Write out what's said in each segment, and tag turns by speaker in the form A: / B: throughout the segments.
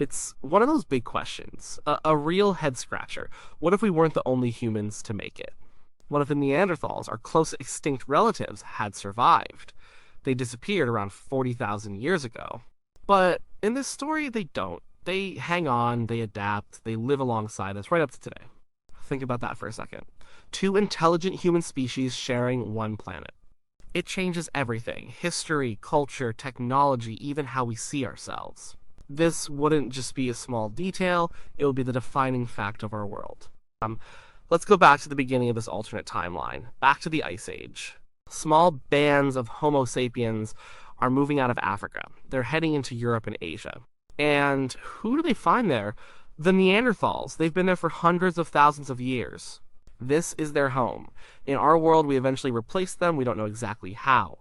A: It's one of those big questions, a real head scratcher. What if we weren't the only humans to make it? What if the Neanderthals, our close extinct relatives, had survived? They disappeared around 40,000 years ago. But in this story, they don't. They hang on, they adapt, they live alongside us right up to today. Think about that for a second. Two intelligent human species sharing one planet. It changes everything: history, culture, technology, even how we see ourselves. This wouldn't just be a small detail, it would be the defining fact of our world. Um, let's go back to the beginning of this alternate timeline, back to the Ice Age. Small bands of Homo sapiens are moving out of Africa. They're heading into Europe and Asia. And who do they find there? The Neanderthals. They've been there for hundreds of thousands of years. This is their home. In our world, we eventually replaced them. We don't know exactly how.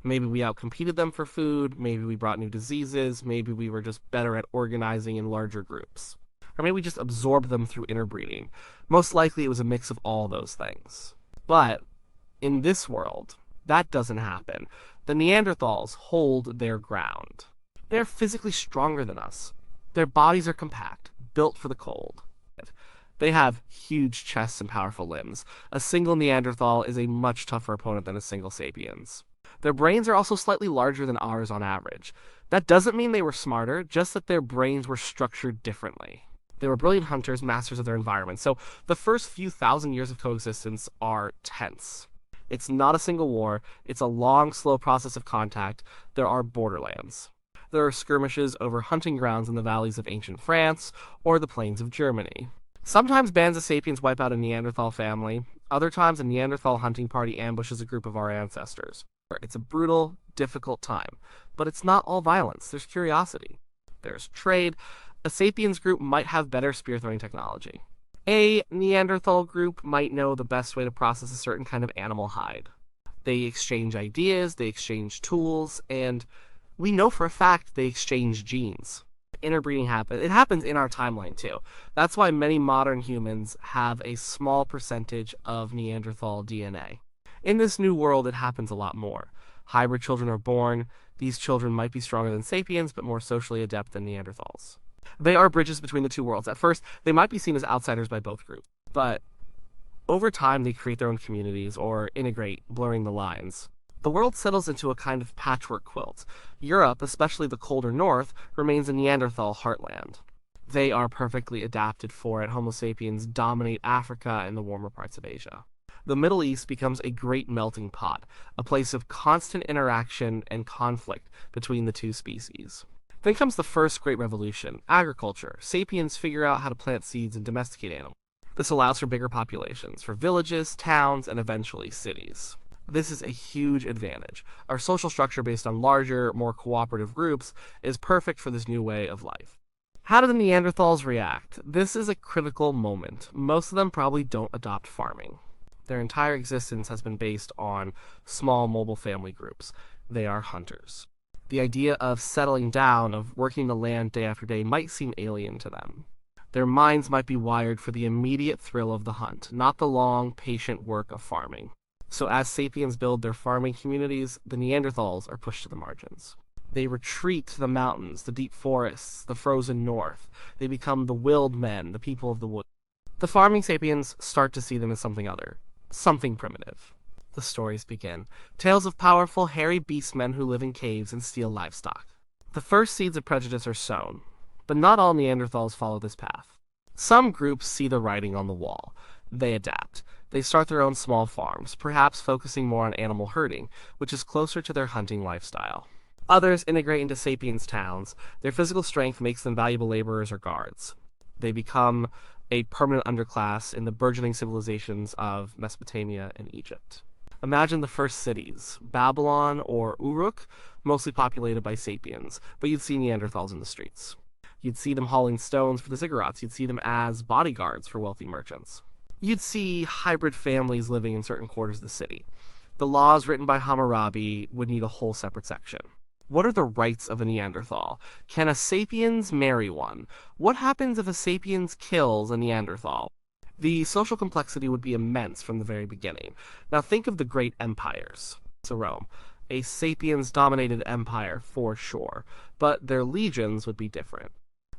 A: Maybe we outcompeted them for food, maybe we brought new diseases, maybe we were just better at organizing in larger groups. Or maybe we just absorbed them through interbreeding. Most likely it was a mix of all those things. But in this world, that doesn't happen. The Neanderthals hold their ground. They're physically stronger than us. Their bodies are compact, built for the cold. They have huge chests and powerful limbs. A single Neanderthal is a much tougher opponent than a single sapiens. Their brains are also slightly larger than ours on average. That doesn't mean they were smarter, just that their brains were structured differently. They were brilliant hunters, masters of their environment, so the first few thousand years of coexistence are tense. It's not a single war, it's a long, slow process of contact. There are borderlands. There are skirmishes over hunting grounds in the valleys of ancient France or the plains of Germany. Sometimes bands of sapiens wipe out a Neanderthal family, other times a Neanderthal hunting party ambushes a group of our ancestors. It's a brutal, difficult time, but it's not all violence. There's curiosity. There's trade. A sapiens group might have better spear-throwing technology. A Neanderthal group might know the best way to process a certain kind of animal hide. They exchange ideas, they exchange tools, and we know for a fact they exchange genes. Interbreeding happens. It happens in our timeline too. That's why many modern humans have a small percentage of Neanderthal DNA. In this new world, it happens a lot more. Hybrid children are born. These children might be stronger than sapiens, but more socially adept than Neanderthals. They are bridges between the two worlds. At first, they might be seen as outsiders by both groups, but over time, they create their own communities or integrate, blurring the lines. The world settles into a kind of patchwork quilt. Europe, especially the colder north, remains a Neanderthal heartland. They are perfectly adapted for it. Homo sapiens dominate Africa and the warmer parts of Asia. The Middle East becomes a great melting pot, a place of constant interaction and conflict between the two species. Then comes the first great revolution, agriculture. Sapiens figure out how to plant seeds and domesticate animals. This allows for bigger populations, for villages, towns, and eventually cities. This is a huge advantage. Our social structure based on larger, more cooperative groups is perfect for this new way of life. How do the Neanderthals react? This is a critical moment. Most of them probably don't adopt farming. Their entire existence has been based on small mobile family groups. They are hunters. The idea of settling down, of working the land day after day, might seem alien to them. Their minds might be wired for the immediate thrill of the hunt, not the long, patient work of farming. So as sapiens build their farming communities, the Neanderthals are pushed to the margins. They retreat to the mountains, the deep forests, the frozen north. They become the willed men, the people of the woods. The farming sapiens start to see them as something other. Something primitive. The stories begin. Tales of powerful, hairy beastmen who live in caves and steal livestock. The first seeds of prejudice are sown, but not all Neanderthals follow this path. Some groups see the writing on the wall. They adapt. They start their own small farms, perhaps focusing more on animal herding, which is closer to their hunting lifestyle. Others integrate into sapiens towns. Their physical strength makes them valuable laborers or guards. They become a permanent underclass in the burgeoning civilizations of Mesopotamia and Egypt. Imagine the first cities, Babylon or Uruk, mostly populated by sapiens, but you'd see Neanderthals in the streets. You'd see them hauling stones for the ziggurats. You'd see them as bodyguards for wealthy merchants. You'd see hybrid families living in certain quarters of the city. The laws written by Hammurabi would need a whole separate section. What are the rights of a Neanderthal? Can a sapiens marry one? What happens if a sapiens kills a Neanderthal? The social complexity would be immense from the very beginning. Now think of the great empires. So Rome, a sapiens-dominated empire for sure, but their legions would be different.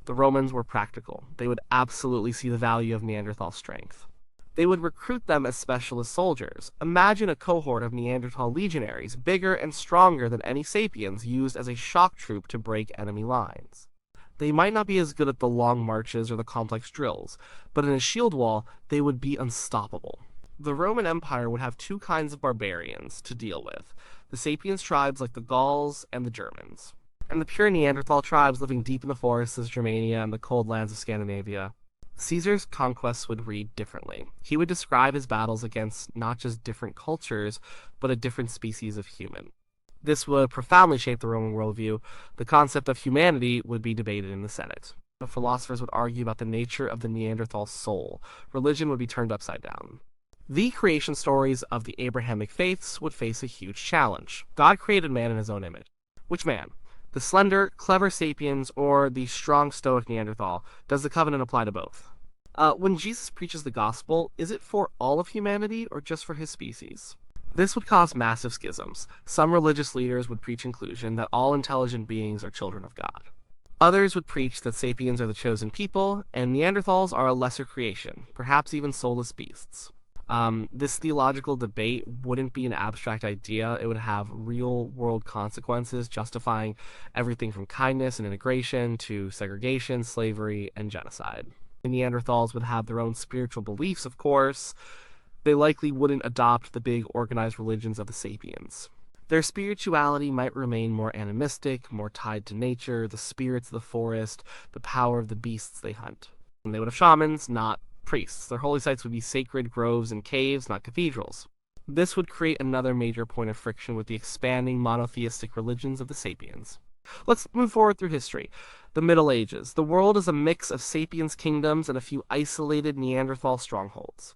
A: The Romans were practical. They would absolutely see the value of Neanderthal strength. They would recruit them as specialist soldiers. Imagine a cohort of Neanderthal legionaries, bigger and stronger than any sapiens, used as a shock troop to break enemy lines. They might not be as good at the long marches or the complex drills, but in a shield wall, they would be unstoppable. The Roman Empire would have two kinds of barbarians to deal with: the sapiens tribes like the Gauls and the Germans, and the pure Neanderthal tribes living deep in the forests of Germania and the cold lands of Scandinavia. Caesar's conquests would read differently. He would describe his battles against not just different cultures, but a different species of human. This would profoundly shape the Roman worldview. The concept of humanity would be debated in the Senate. The philosophers would argue about the nature of the Neanderthal soul. Religion would be turned upside down. The creation stories of the Abrahamic faiths would face a huge challenge. God created man in his own image. Which man? The slender, clever sapiens or the strong, stoic Neanderthal? Does the covenant apply to both? When Jesus preaches the gospel, is it for all of humanity or just for his species? This would cause massive schisms. Some religious leaders would preach inclusion, that all intelligent beings are children of God. Others would preach that sapiens are the chosen people, and Neanderthals are a lesser creation, perhaps even soulless beasts. This theological debate wouldn't be an abstract idea. It would have real-world consequences, justifying everything from kindness and integration to segregation, slavery, and genocide. The Neanderthals would have their own spiritual beliefs, of course. They likely wouldn't adopt the big organized religions of the sapiens. Their spirituality might remain more animistic, more tied to nature, the spirits of the forest, the power of the beasts they hunt. And they would have shamans, not priests. Their holy sites would be sacred groves and caves, not cathedrals. This would create another major point of friction with the expanding monotheistic religions of the sapiens. Let's move forward through history. The Middle Ages. The world is a mix of sapiens kingdoms and a few isolated Neanderthal strongholds.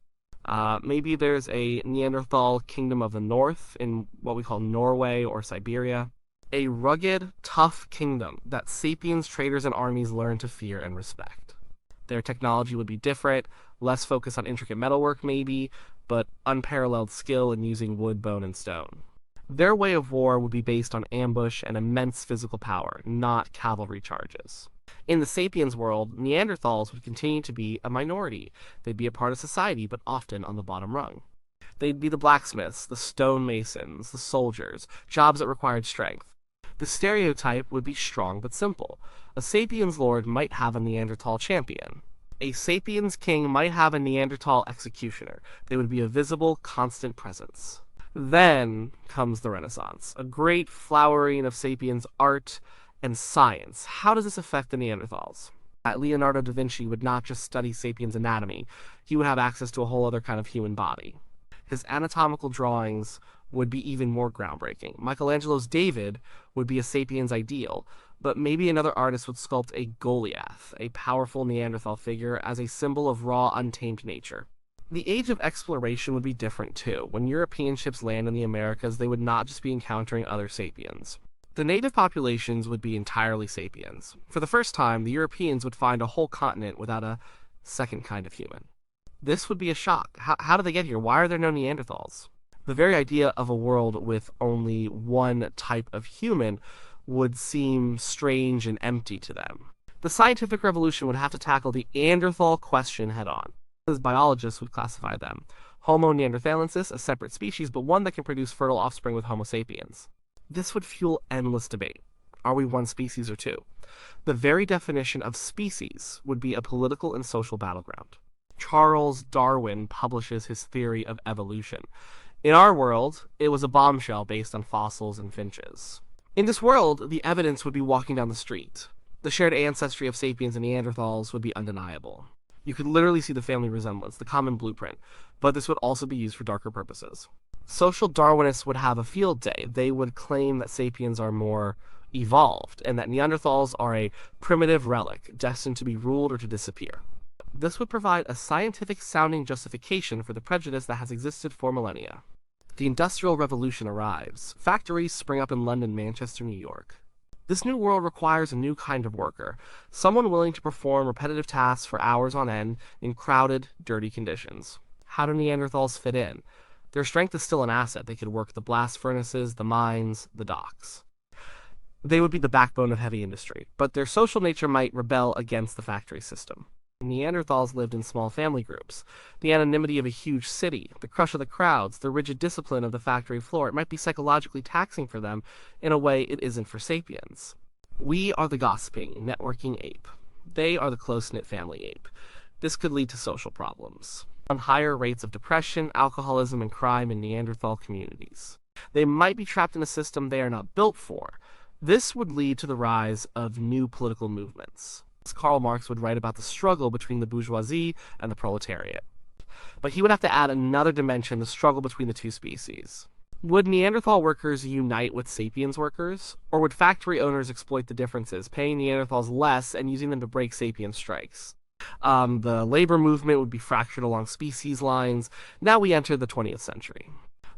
A: Maybe there's a Neanderthal kingdom of the north in what we call Norway or Siberia. A rugged, tough kingdom that sapiens traders and armies learned to fear and respect. Their technology would be different, less focus on intricate metalwork maybe, but unparalleled skill in using wood, bone, and stone. Their way of war would be based on ambush and immense physical power, not cavalry charges. In the sapiens world, Neanderthals would continue to be a minority. They'd be a part of society, but often on the bottom rung. They'd be the blacksmiths, the stonemasons, the soldiers, jobs that required strength. The stereotype would be strong but simple. A sapiens lord might have a Neanderthal champion. A sapiens king might have a Neanderthal executioner. They would be a visible, constant presence. Then comes the Renaissance, a great flowering of sapiens art and science. How does this affect the Neanderthals? Leonardo da Vinci would not just study sapiens anatomy, he would have access to a whole other kind of human body. His anatomical drawings would be even more groundbreaking. Michelangelo's David would be a sapiens ideal, but maybe another artist would sculpt a Goliath, a powerful Neanderthal figure, as a symbol of raw, untamed nature. The age of exploration would be different too. When European ships land in the Americas, they would not just be encountering other sapiens. The native populations would be entirely sapiens. For the first time, the Europeans would find a whole continent without a second kind of human. This would be a shock. How did they get here? Why are there no Neanderthals? The very idea of a world with only one type of human would seem strange and empty to them. The scientific revolution would have to tackle the Neanderthal question head-on. As biologists would classify them. Homo neanderthalensis, a separate species, but one that can produce fertile offspring with Homo sapiens. This would fuel endless debate. Are we one species or two? The very definition of species would be a political and social battleground. Charles Darwin publishes his theory of evolution. In our world, it was a bombshell based on fossils and finches. In this world, the evidence would be walking down the street. The shared ancestry of sapiens and Neanderthals would be undeniable. You could literally see the family resemblance, the common blueprint, but this would also be used for darker purposes. Social Darwinists would have a field day. They would claim that sapiens are more evolved, and that Neanderthals are a primitive relic, destined to be ruled or to disappear. This would provide a scientific-sounding justification for the prejudice that has existed for millennia. The Industrial Revolution arrives. Factories spring up in London, Manchester, New York. This new world requires a new kind of worker, someone willing to perform repetitive tasks for hours on end in crowded, dirty conditions. How do Neanderthals fit in? Their strength is still an asset. They could work the blast furnaces, the mines, the docks. They would be the backbone of heavy industry, but their social nature might rebel against the factory system. Neanderthals lived in small family groups. The anonymity of a huge city, the crush of the crowds, the rigid discipline of the factory floor, it might be psychologically taxing for them in a way it isn't for sapiens. We are the gossiping, networking ape. They are the close-knit family ape. This could lead to social problems. On higher rates of depression, alcoholism, and crime in Neanderthal communities. They might be trapped in a system they are not built for. This would lead to the rise of new political movements. Karl Marx would write about the struggle between the bourgeoisie and the proletariat. But he would have to add another dimension, the struggle between the two species. Would Neanderthal workers unite with sapiens workers? Or would factory owners exploit the differences, paying Neanderthals less and using them to break sapien strikes? The labor movement would be fractured along species lines. Now we enter the 20th century.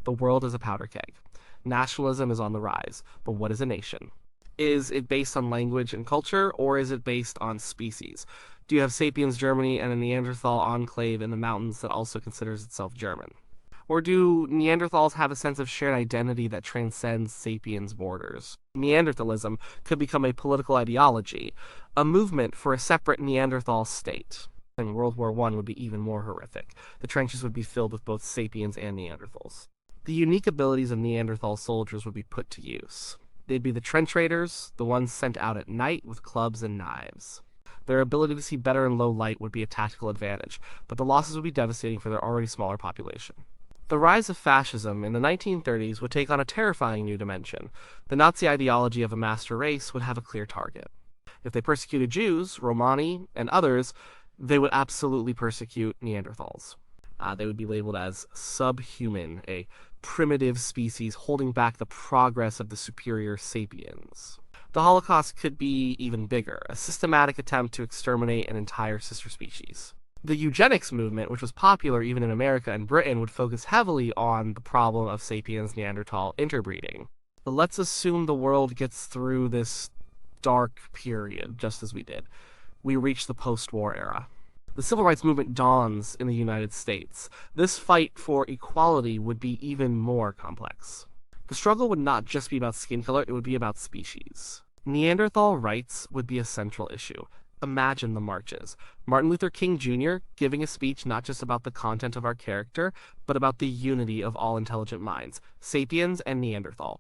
A: The world is a powder keg. Nationalism is on the rise. But what is a nation? Is it based on language and culture, or is it based on species? Do you have Sapiens Germany and a Neanderthal enclave in the mountains that also considers itself German? Or do Neanderthals have a sense of shared identity that transcends Sapiens' borders? Neanderthalism could become a political ideology, a movement for a separate Neanderthal state. And World War I would be even more horrific. The trenches would be filled with both Sapiens and Neanderthals. The unique abilities of Neanderthal soldiers would be put to use. They'd be the trench raiders, the ones sent out at night with clubs and knives. Their ability to see better in low light would be a tactical advantage, but the losses would be devastating for their already smaller population. The rise of fascism in the 1930s would take on a terrifying new dimension. The Nazi ideology of a master race would have a clear target. If they persecuted Jews, Romani, and others, they would absolutely persecute Neanderthals. They would be labeled as subhuman, a primitive species holding back the progress of the superior sapiens. The Holocaust could be even bigger, a systematic attempt to exterminate an entire sister species. The eugenics movement, which was popular even in America and Britain, would focus heavily on the problem of sapiens-Neanderthal interbreeding. But let's assume the world gets through this dark period, just as we did. We reach the post-war era. The civil rights movement dawns in the United States. This fight for equality would be even more complex. The struggle would not just be about skin color, it would be about species. Neanderthal rights would be a central issue. Imagine the marches. Martin Luther King Jr. giving a speech not just about the content of our character, but about the unity of all intelligent minds, sapiens and Neanderthal.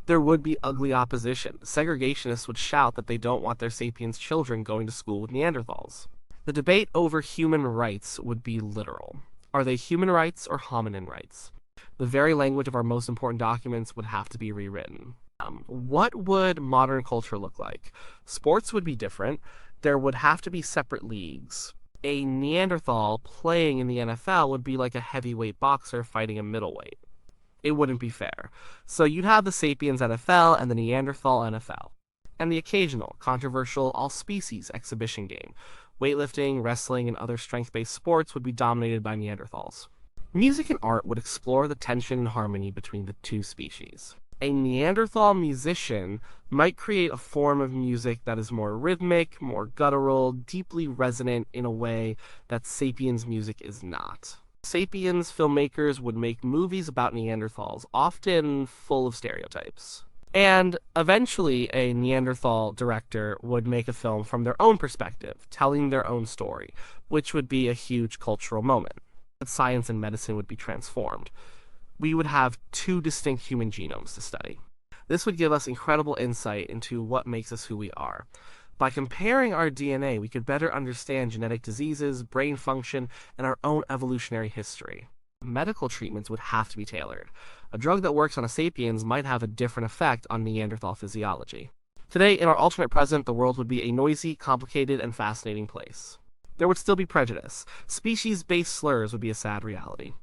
A: There would be ugly opposition. Segregationists would shout that they don't want their sapiens children going to school with Neanderthals. The debate over human rights would be literal. Are they human rights or hominin rights? The very language of our most important documents would have to be rewritten. What would modern culture look like? Sports would be different. There would have to be separate leagues. A Neanderthal playing in the NFL would be like a heavyweight boxer fighting a middleweight. It wouldn't be fair. So you'd have the Sapiens NFL and the Neanderthal NFL. And the occasional, controversial, all-species exhibition game. Weightlifting, wrestling, and other strength-based sports would be dominated by Neanderthals. Music and art would explore the tension and harmony between the two species. A Neanderthal musician might create a form of music that is more rhythmic, more guttural, deeply resonant in a way that Sapiens music is not. Sapiens filmmakers would make movies about Neanderthals, often full of stereotypes. And eventually, a Neanderthal director would make a film from their own perspective, telling their own story, which would be a huge cultural moment. Science and medicine would be transformed. We would have two distinct human genomes to study. This would give us incredible insight into what makes us who we are. By comparing our DNA, we could better understand genetic diseases, brain function, and our own evolutionary history. Medical treatments would have to be tailored. A drug that works on a sapiens might have a different effect on Neanderthal physiology. Today, in our alternate present, the world would be a noisy, complicated, and fascinating place. There would still be prejudice. Species-based slurs would be a sad reality.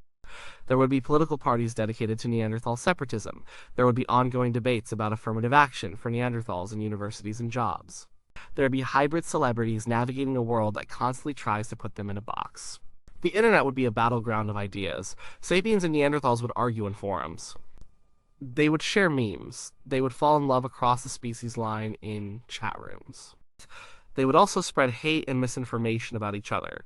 A: There would be political parties dedicated to Neanderthal separatism. There would be ongoing debates about affirmative action for Neanderthals in universities and jobs. There would be hybrid celebrities navigating a world that constantly tries to put them in a box. The internet would be a battleground of ideas. Sapiens and Neanderthals would argue in forums. They would share memes. They would fall in love across the species line in chat rooms. They would also spread hate and misinformation about each other.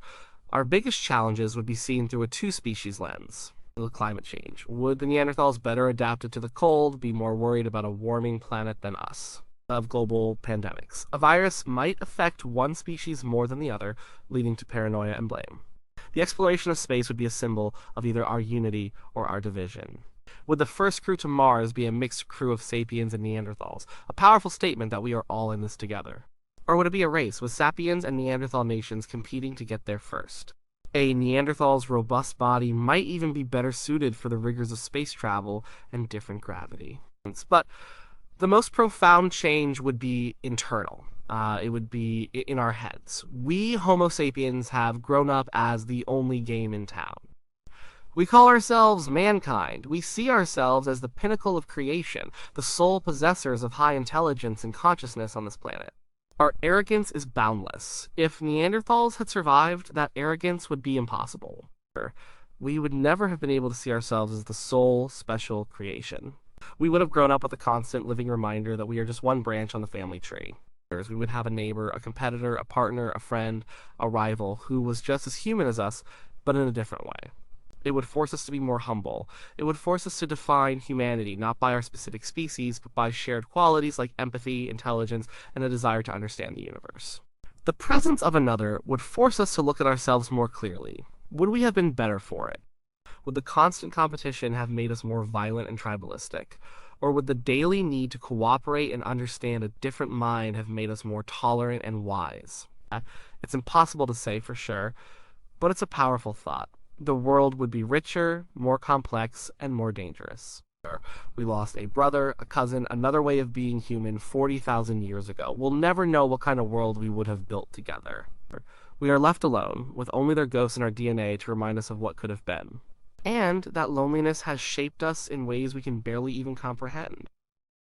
A: Our biggest challenges would be seen through a two-species lens. Climate change. Would the Neanderthals better adapted to the cold, be more worried about a warming planet than us? Of global pandemics. A virus might affect one species more than the other, leading to paranoia and blame. The exploration of space would be a symbol of either our unity or our division. Would the first crew to Mars be a mixed crew of sapiens and Neanderthals, a powerful statement that we are all in this together? Or would it be a race, with sapiens and Neanderthal nations competing to get there first? A Neanderthal's robust body might even be better suited for the rigors of space travel and different gravity. But the most profound change would be internal. It would be in our heads. We, Homo sapiens, have grown up as the only game in town. We call ourselves mankind. We see ourselves as the pinnacle of creation, the sole possessors of high intelligence and consciousness on this planet. Our arrogance is boundless. If Neanderthals had survived, that arrogance would be impossible. We would never have been able to see ourselves as the sole special creation. We would have grown up with a constant living reminder that we are just one branch on the family tree. We would have a neighbor, a competitor, a partner, a friend, a rival who was just as human as us, but in a different way. It would force us to be more humble. It would force us to define humanity, not by our specific species, but by shared qualities like empathy, intelligence, and a desire to understand the universe. The presence of another would force us to look at ourselves more clearly. Would we have been better for it? Would the constant competition have made us more violent and tribalistic? Or would the daily need to cooperate and understand a different mind have made us more tolerant and wise? It's impossible to say for sure, but it's a powerful thought. The world would be richer, more complex, and more dangerous. We lost a brother, a cousin, another way of being human 40,000 years ago. We'll never know what kind of world we would have built together. We are left alone, with only their ghosts in our DNA to remind us of what could have been. And that loneliness has shaped us in ways we can barely even comprehend.